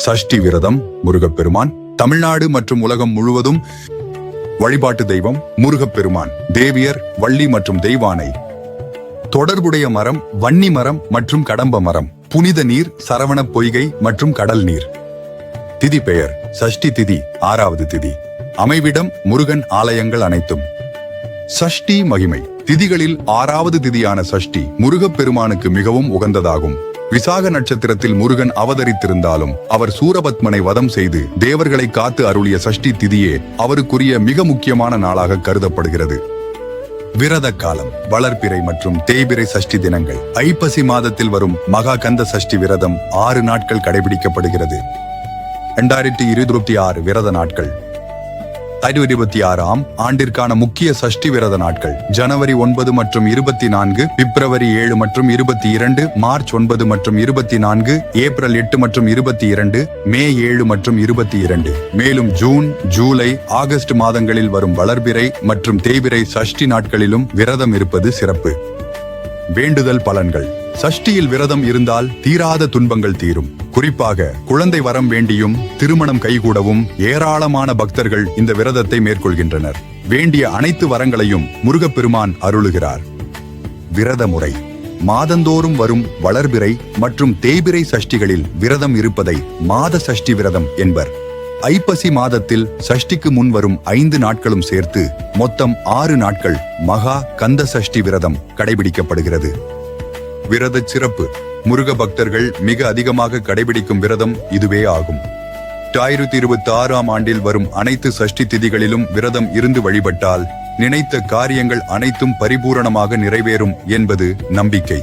சஷ்டி விரதம் முருகப்பெருமான். தமிழ்நாடு மற்றும் உலகம் முழுவதும் வழிபாட்டு தெய்வம் முருகப்பெருமான். தேவியர் வள்ளி மற்றும் தெய்வானை. தொடர்புடைய மரம் வன்னி மரம் மற்றும் கடம்ப மரம். புனித நீர் சரவண பொய்கை மற்றும் கடல் நீர். திதி பெயர் சஷ்டி திதி, 6வது திதி. அமைவிடம் முருகன் ஆலயங்கள் அனைத்தும். சஷ்டி மகிமை. திதிகளில் 6வது திதியான சஷ்டி முருகப்பெருமானுக்கு மிகவும் உகந்ததாகும். விசாக நட்சத்திரத்தில் முருகன் அவதரித்திருந்தாலும் அவர் சூரபத்மனை வதம் செய்து தேவர்களை காத்து அருளிய சஷ்டி திதியே அவருக்குரிய மிக முக்கியமான நாளாக கருதப்படுகிறது. விரத காலம் வளர்பிறை மற்றும் தேய்பிறை சஷ்டி தினங்கள். ஐப்பசி மாதத்தில் வரும் மகா கந்த சஷ்டி விரதம் 6 நாட்கள் கடைபிடிக்கப்படுகிறது. 2026 விரத நாட்கள். 2026ஆம் ஆண்டிற்கான முக்கிய சஷ்டி விரத நாட்கள் ஜனவரி 9 மற்றும் 24, பிப்ரவரி 7 மற்றும் 22, மார்ச் 9 மற்றும் 24, ஏப்ரல் 8 மற்றும் 22, மே 7 மற்றும் 22. மேலும் ஜூன், ஜூலை, ஆகஸ்ட் மாதங்களில் வரும் வளர்பிறை மற்றும் தேய்பிறை சஷ்டி நாட்களிலும் விரதம் இருப்பது சிறப்பு. வேண்டுதல் பலன்கள். சஷ்டியில் விரதம் இருந்தால் தீராத துன்பங்கள் தீரும். குறிப்பாக குழந்தை வரம் வேண்டியும் திருமணம் கைகூடவும் ஏராளமான பக்தர்கள் இந்த விரதத்தை மேற்கொள்கின்றனர். வேண்டிய அனைத்து வரங்களையும் முருகப்பெருமான் அருளுகிறார். விரத முறை. மாதந்தோறும் வரும் வளர்பிறை மற்றும் தேய்பிறை சஷ்டிகளில் விரதம் இருப்பதை மாத சஷ்டி விரதம் என்பர். ஐப்பசி மாதத்தில் சஷ்டிக்கு முன் வரும் 5 நாட்களும் சேர்த்து மொத்தம் 6 நாட்கள் மகா கந்த சஷ்டி விரதம் கடைபிடிக்கப்படுகிறது. விரத சிறப்பு. முருக பக்தர்கள் மிக அதிகமாக கடைபிடிக்கும் விரதம் இதுவே ஆகும். 2026ஆம் ஆண்டில் வரும் அனைத்து சஷ்டி திதிகளிலும் விரதம் இருந்து வழிபட்டால் நினைத்த காரியங்கள் அனைத்தும் பரிபூரணமாக நிறைவேறும் என்பது நம்பிக்கை.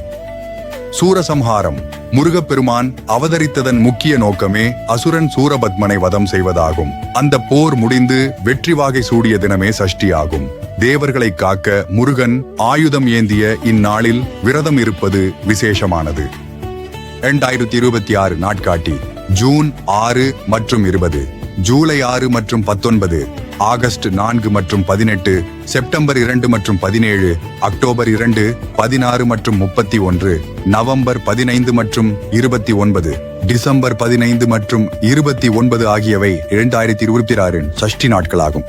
சூரசம்ஹாரம். முருகப்பெருமான் அவதரித்ததன் முக்கிய நோக்கமே அசுரன் சூரபத்மனை வதம் செய்வதாகும். அந்த போர் முடிந்து வெற்றி வாகை சூடிய தினமே சஷ்டி ஆகும். தேவர்களை காக்க முருகன் ஆயுதம் ஏந்திய இந்நாளில் விரதம் இருப்பது விசேஷமானது. 2026 நாட்காட்டி. ஜூன் 6 மற்றும் 20, ஜூலை 6 மற்றும் 19, ஆகஸ்ட் 4 மற்றும் 18, செப்டம்பர் 2 மற்றும் 17, அக்டோபர் 2, 16 மற்றும் 31, நவம்பர் 15 மற்றும் 29, டிசம்பர் 15 மற்றும் 29 ஆகியவை 2026 சஷ்டி நாட்களாகும்.